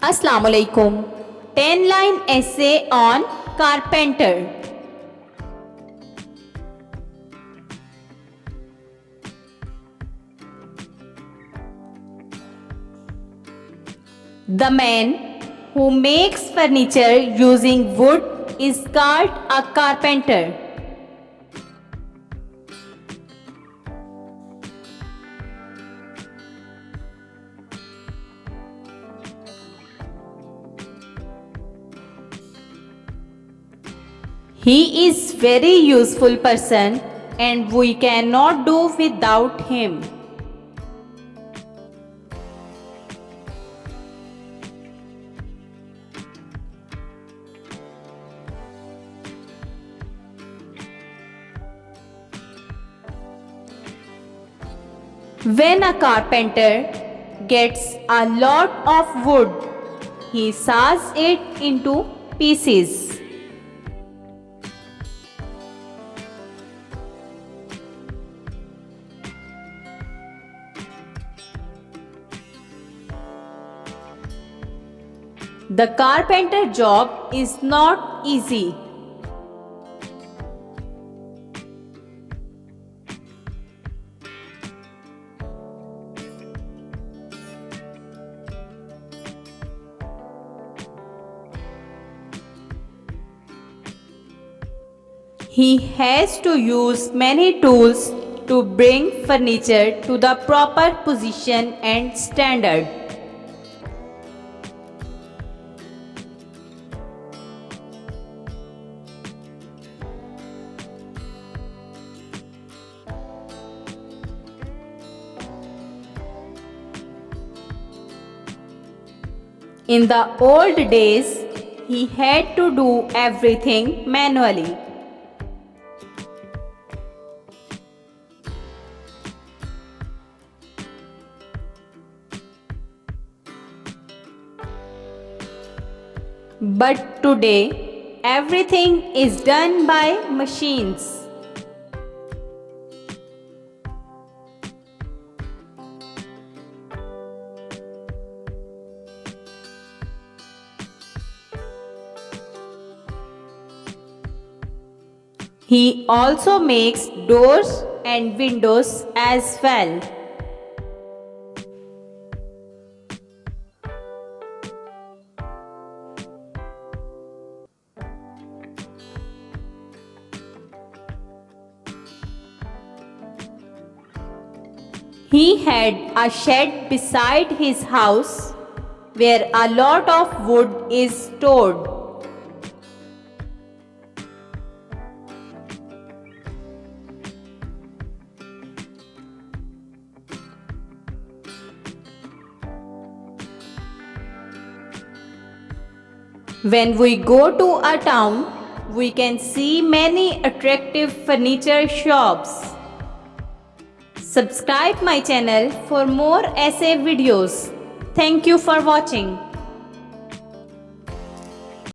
Assalamu alaikum. 10-line essay on Carpenter. The man who makes furniture using wood is called a carpenter. He is very useful person and we cannot do without him. When a carpenter gets a lot of wood, he saws it into pieces. The carpenter job is not easy. He has to use many tools to bring furniture to the proper position and standard. In the old days, he had to do everything manually. But today, everything is done by machines. He also makes doors and windows as well. He had a shed beside his house where a lot of wood is stored. When we go to a town, we can see many attractive furniture shops. Subscribe my channel for more essay videos. Thank you for watching.